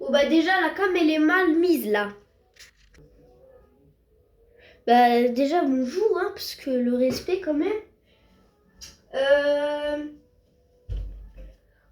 Oh bah déjà la cam elle est mal mise là. Bah déjà bonjour hein, parce que le respect quand même. Euh,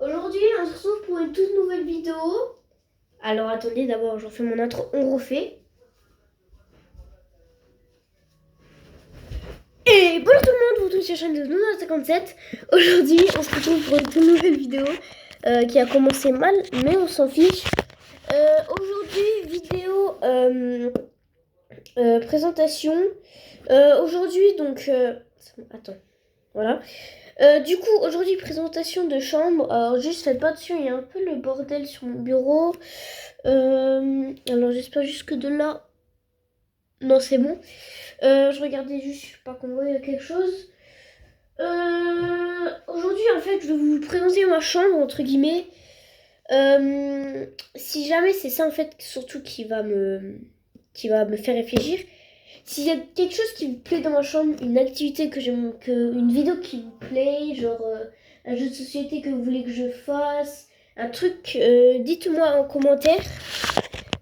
Aujourd'hui on se retrouve pour une toute nouvelle vidéo. Alors attendez d'abord j'en fais mon intro, on refait. Et bonjour tout le monde, vous tous sur la chaîne de Nounours57. Aujourd'hui on se retrouve pour une toute nouvelle vidéo qui a commencé mal mais on s'en fiche. Aujourd'hui vidéo présentation. Aujourd'hui donc attends voilà. Du coup, aujourd'hui, présentation de chambre. Alors, juste faites pas dessus, il y a un peu le bordel sur mon bureau. Alors, j'espère juste que de là. Non, c'est bon. Je regardais juste, je sais pas qu'on voit quelque chose. Aujourd'hui, en fait, je vais vous présenter ma chambre, entre guillemets. Si jamais c'est ça, en fait, surtout qui va me faire réfléchir. S'il y a quelque chose qui me plaît dans ma chambre, une activité que j'aime, une vidéo qui me plaît, genre un jeu de société que vous voulez que je fasse, un truc, dites-moi en commentaire.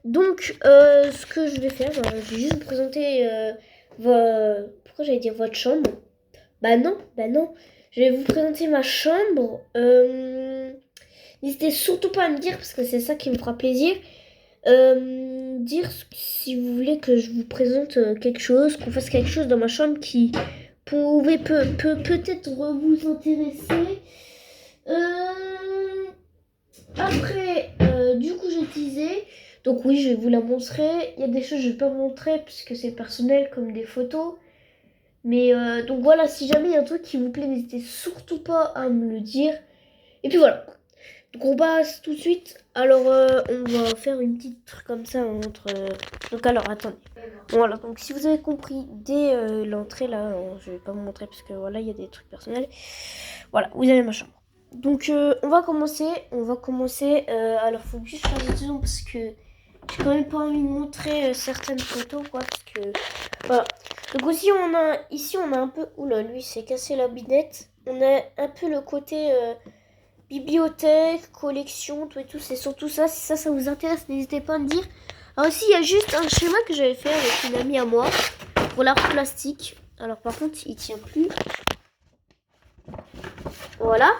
Donc, ce que je vais faire, je vais juste vous présenter pourquoi j'allais dire votre chambre? Bah non. Je vais vous présenter ma chambre. N'hésitez surtout pas à me dire, parce que c'est ça qui me fera plaisir. Dire si vous voulez que je vous présente quelque chose, qu'on fasse quelque chose dans ma chambre qui peut-être vous intéresser. Après, du coup, j'ai teasé. Donc oui, je vais vous la montrer. Il y a des choses que je ne vais pas vous montrer puisque c'est personnel, comme des photos. Mais donc voilà, si jamais il y a un truc qui vous plaît, n'hésitez surtout pas à me le dire. Et puis voilà. Donc on passe tout de suite. Alors on va faire une petite truc comme ça entre. Donc alors attendez. Voilà, donc si vous avez compris dès l'entrée là, je vais pas vous montrer parce que voilà, il y a des trucs personnels. Voilà, vous avez ma chambre. Donc on va commencer. Alors faut juste faire attention parce que j'ai quand même pas envie de montrer certaines photos quoi. Parce que voilà. Donc aussi ici on a un peu. Oula, lui s'est cassé la binette. On a un peu le côté. Bibliothèque, collection, tout et tout, c'est surtout ça. Si ça vous intéresse, n'hésitez pas à me dire. Alors ici, il y a juste un schéma que j'avais fait avec une amie à moi pour l'art plastique. Alors par contre, il tient plus. Voilà.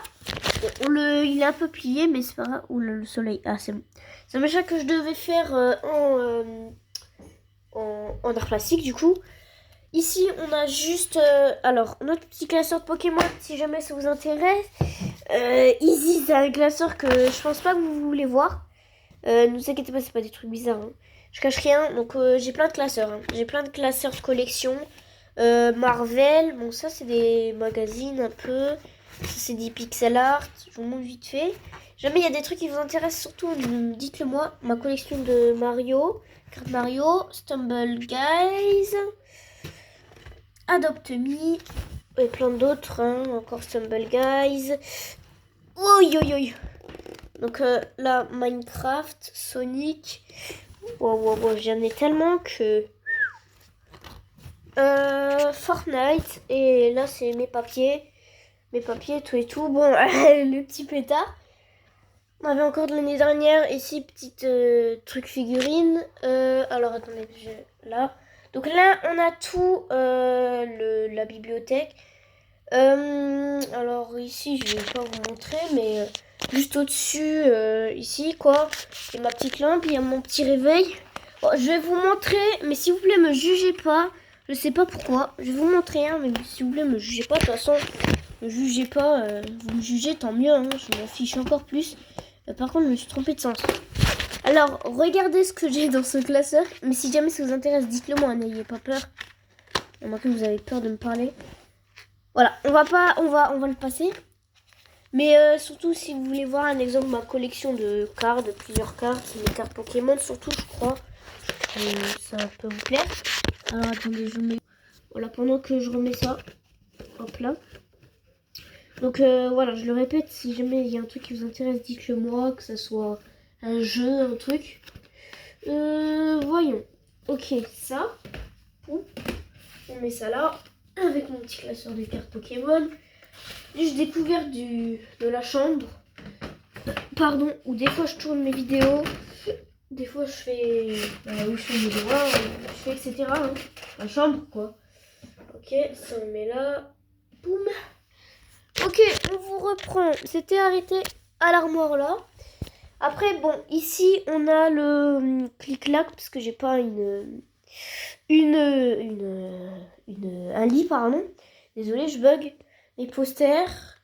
Il est un peu plié, mais c'est pas grave. Ouh, le soleil. Ah, c'est bon. C'est un machin que je devais faire en art plastique, du coup. Ici, on a juste... alors, notre petit classeur de Pokémon, si jamais ça vous intéresse. Easy, c'est un classeur que je pense pas que vous voulez voir. Ne vous inquiétez pas, c'est pas des trucs bizarres. Hein. Je cache rien. Donc, j'ai plein de classeurs. Hein. J'ai plein de classeurs de collection. Marvel. Bon, ça, c'est des magazines un peu. Ça, c'est des pixel art. Je vous montre vite fait. Jamais il y a des trucs qui vous intéressent, surtout, dites-le moi. Ma collection de Mario. Carte Mario. Stumble Guys. Adopt Me. Et plein d'autres. Hein. Encore Stumble Guys. Oi. Donc là, Minecraft, Sonic. Wow, j'en ai tellement que. Fortnite. Et là, c'est mes papiers. Mes papiers, tout et tout. Bon, le petit pétard. On avait encore de l'année dernière. Ici, petite truc figurine. Alors, attendez, là. Donc là, on a tout. La bibliothèque. Alors ici, je vais pas vous montrer, mais juste au-dessus, ici, quoi. Il y a ma petite lampe, il y a mon petit réveil. Bon, je vais vous montrer, mais s'il vous plaît, me jugez pas. Je sais pas pourquoi. Je vais vous montrer, hein, mais s'il vous plaît, me jugez pas. De toute façon, me jugez pas. Vous me jugez, tant mieux. Hein, je m'en fiche encore plus. Par contre, je me suis trompée de sens. Alors, regardez ce que j'ai dans ce classeur. Mais si jamais ça vous intéresse, dites-le moi. N'ayez pas peur. À moins que vous avez peur de me parler. Voilà, on va le passer. Mais surtout, si vous voulez voir un exemple de ma collection de cartes, de plusieurs cartes, mes cartes Pokémon, surtout, je crois. Ça peut vous plaire. Alors, attendez, je mets... Voilà, pendant que je remets ça. Hop là. Donc, voilà, je le répète, si jamais il y a un truc qui vous intéresse, dites-le moi, que ce soit un jeu, un truc. Voyons. Ok, ça. On met ça là. Avec mon petit classeur de cartes Pokémon. J'ai découvert de la chambre. Pardon, ou des fois je tourne mes vidéos. Des fois je fais... oui, je fais mes devoirs, je fais etc. Hein. La chambre, quoi. Ok, ça on met là. Boum. Ok, on vous reprend. C'était arrêté à l'armoire là. Après, bon, ici on a le clic-clac parce que j'ai pas un lit, pardon. Désolée, je bug. Les posters.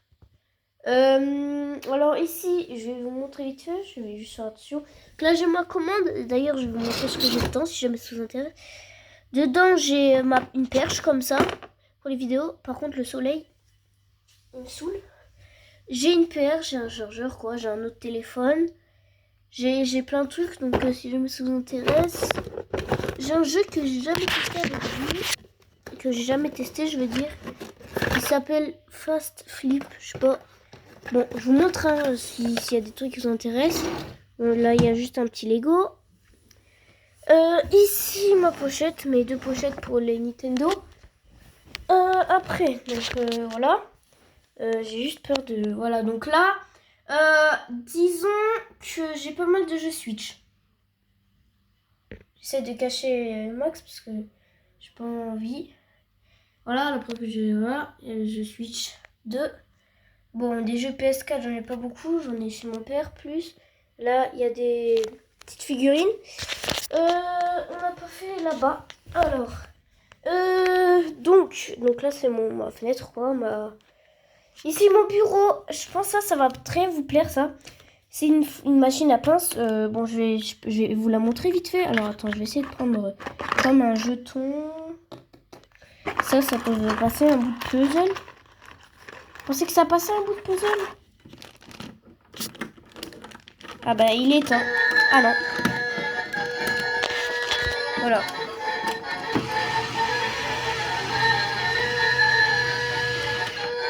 Alors ici, je vais vous montrer vite fait. Je vais juste faire attention. Donc là, j'ai ma commande. D'ailleurs, je vais vous montrer ce que j'ai dedans si jamais ça vous intéresse. Dedans, j'ai une perche comme ça pour les vidéos. Par contre, le soleil, il me saoule. J'ai une perche, j'ai un chargeur, quoi. J'ai un autre téléphone. J'ai plein de trucs. Donc, si jamais ça vous intéresse. J'ai un jeu que j'ai jamais testé avec vous. Que j'ai jamais testé, je veux dire. Il s'appelle Fast Flip. Je sais pas. Bon, je vous montre hein, s'il y a des trucs qui vous intéressent. Bon, là, il y a juste un petit Lego. Ici, ma pochette, mes 2 pochettes pour les Nintendo. Après, donc voilà. J'ai juste peur de... Voilà, donc là, disons que j'ai pas mal de jeux Switch. J'essaie de cacher Max parce que j'ai pas envie. Voilà, la preuve que j'ai... Voilà, il y a le jeu Switch 2. Bon, des jeux PS4, j'en ai pas beaucoup. J'en ai chez mon père, plus. Là, il y a des petites figurines. On n'a pas fait là-bas. Alors, donc là, c'est ma fenêtre, quoi. Ici, mon bureau. Je pense que ça va très vous plaire, ça. C'est une machine à pince. Bon, je vais vous la montrer vite fait. Alors, attends, je vais essayer de prendre comme un jeton. Ça peut passer un bout de puzzle. Vous pensez que ça passait un bout de puzzle? Ah bah il est temps. Ah non. Voilà.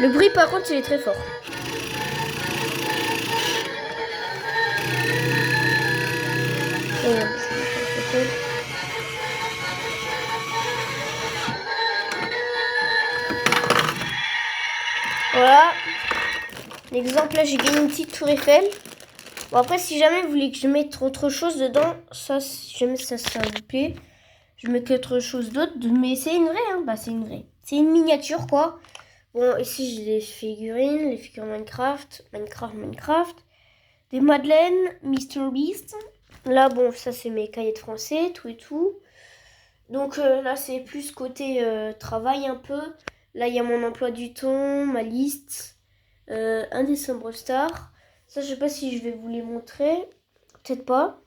Le bruit par contre il est très fort. Voilà. L'exemple là j'ai gagné une petite tour Eiffel. Bon après si jamais vous voulez que je mette autre chose dedans, ça si jamais ça vous plaît, je mets autre chose d'autre, mais c'est une vraie hein, bah c'est une vraie. C'est une miniature quoi. Bon ici j'ai des figurines, les figurines Minecraft, des madeleines, Mr Beast. Là bon ça c'est mes cahiers de français, tout et tout. Donc là c'est plus côté travail un peu. Là il y a mon emploi du temps, ma liste, un décembre star. Ça, je sais pas si je vais vous les montrer. Peut-être pas.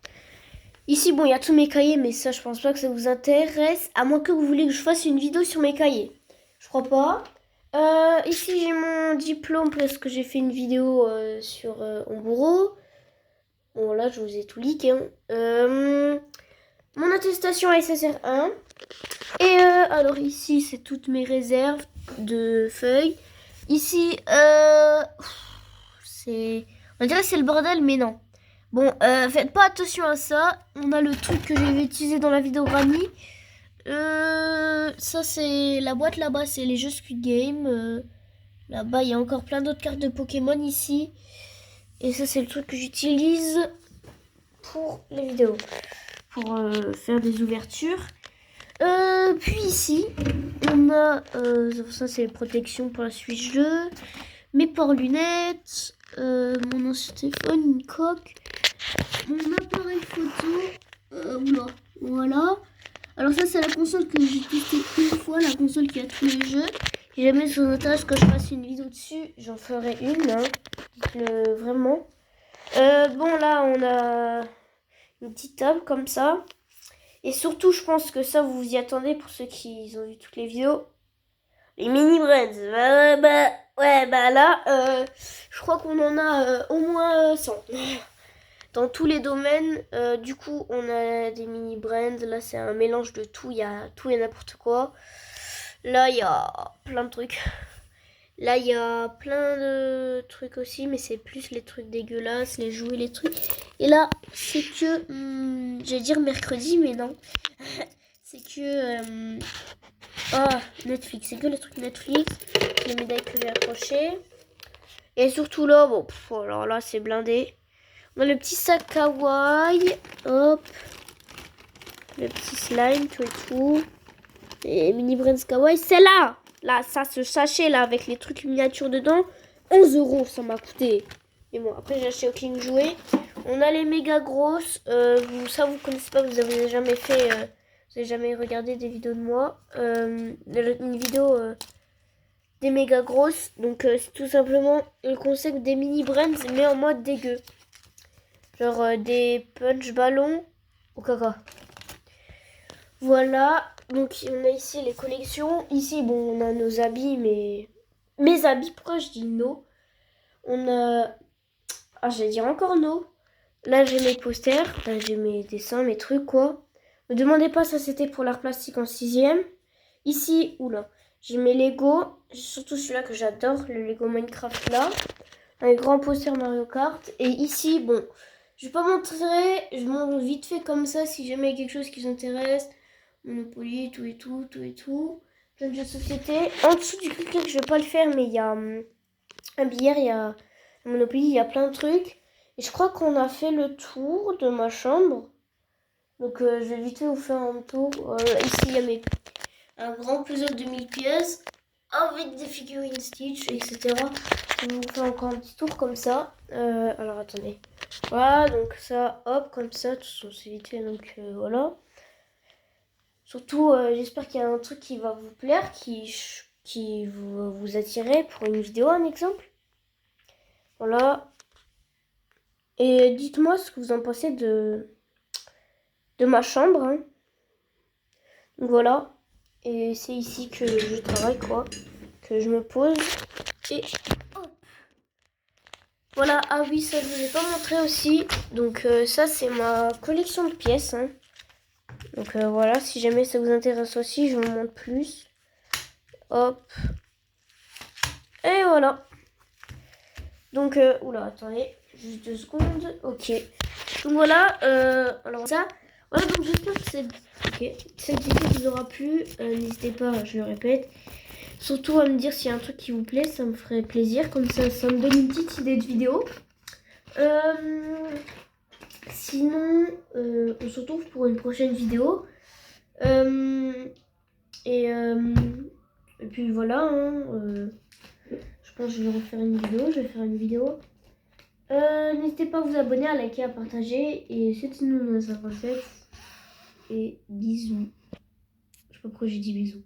Ici, bon, il y a tous mes cahiers, mais ça, je pense pas que ça vous intéresse. À moins que vous voulez que je fasse une vidéo sur mes cahiers. Je crois pas. Ici, j'ai mon diplôme parce que j'ai fait une vidéo sur Omburo. Bon, là, je vous ai tout leaké. Hein. Mon attestation à SSR1. Et alors, ici, c'est toutes mes réserves de feuilles. Ici, on dirait que c'est le bordel, mais non. Bon, faites pas attention à ça. On a le truc que j'ai utilisé dans la vidéo Granny. Ça, c'est la boîte là-bas, c'est les jeux Squid Game. Là-bas, il y a encore plein d'autres cartes de Pokémon ici. Et ça, c'est le truc que j'utilise pour les vidéos. Pour faire des ouvertures. Puis ici, on a... ça, c'est les protections pour la Switch 2. Mes ports-lunettes. Mon ancien téléphone, une coque, mon appareil photo, voilà. Alors ça c'est la console que j'ai testée une fois, la console qui a tous les jeux. Si jamais ça vous intéresse que je fasse une vidéo dessus, j'en ferai une, hein. Vraiment. Bon là on a une petite table comme ça. Et surtout je pense que ça vous vous y attendez pour ceux qui ont vu toutes les vidéos. Les mini brands, bah là, je crois qu'on en a au moins 100. Dans tous les domaines, du coup, on a des mini brands. Là, c'est un mélange de tout. Il y a tout et n'importe quoi. Là, il y a plein de trucs. Là, il y a plein de trucs aussi, mais c'est plus les trucs dégueulasses, les jouets, les trucs. Et là, c'est que, j'allais dire mercredi, mais non. C'est que... Netflix, c'est que les trucs Netflix, les médailles que j'ai accrochées. Et surtout là, bon, alors là, c'est blindé. On a le petit sac kawaii. Hop. Le petit slime, tout et tout. Et mini brands kawaii. C'est là. Là, ça, ce sachet là, avec les trucs miniatures dedans. 11 € ça m'a coûté. Et bon, après, j'ai acheté au King Jouet. On a les méga grosses. Vous connaissez pas, vous avez jamais fait. Vous avez jamais regardé des vidéos de moi. Une vidéo des méga grosses. Donc, c'est tout simplement le concept des mini brands, mais en mode dégueu. Genre des punch ballons au caca. Voilà. Donc, on a ici les collections. Ici, bon, on a nos habits, mais. Mes habits, pourquoi je dis nos? On a. Ah, j'allais dire encore nos. Là, j'ai mes posters. Là, j'ai mes dessins, mes trucs, quoi. Me demandez pas, ça c'était pour l'art plastique en 6ème. Ici, oula, j'ai mes Lego. Surtout celui-là que j'adore, le Lego Minecraft là. Un grand poster Mario Kart. Et ici, bon, je vais pas montrer. Je montre vite fait comme ça si jamais il y a quelque chose qui vous intéresse. Monopoly, tout et tout, tout et tout. Plein de jeux de société. En dessous du clic, je vais pas le faire, mais il y a un billard, il y a un Monopoly, il y a plein de trucs. Et je crois qu'on a fait le tour de ma chambre. Donc je vais vite fait vous faire un tour. Ici, il y a un grand puzzle de 1000 pièces avec des figurines Stitch, etc. Je vais vous faire encore un petit tour comme ça. Alors attendez. Voilà, donc ça, hop, comme ça. De toute façon, c'est vite fait, donc voilà. Surtout, j'espère qu'il y a un truc qui va vous plaire, qui vous attirer pour une vidéo, un exemple. Voilà. Et dites-moi ce que vous en pensez de ma chambre. Hein. Donc voilà. Et c'est ici que je travaille, quoi. Que je me pose. Et hop. Voilà. Ah oui, ça je vous ai pas montré aussi. Donc ça, c'est ma collection de pièces. Hein. Donc voilà, si jamais ça vous intéresse aussi, je vous montre plus. Hop. Et voilà. Donc, oula, attendez. Juste 2 secondes. Ok. Donc voilà. Alors ça. Voilà, donc j'espère que cette vidéo vous aura plu. N'hésitez pas, je le répète. Surtout à me dire s'il y a un truc qui vous plaît, ça me ferait plaisir. Comme ça me donne une petite idée de vidéo. Sinon, on se retrouve pour une prochaine vidéo. Et puis voilà. Hein, je pense que je vais refaire une vidéo. Je vais faire une vidéo. N'hésitez pas à vous abonner, à liker, à partager. Et c'était nous dans 57. Et bisous. Je sais pas pourquoi j'ai dit bisous.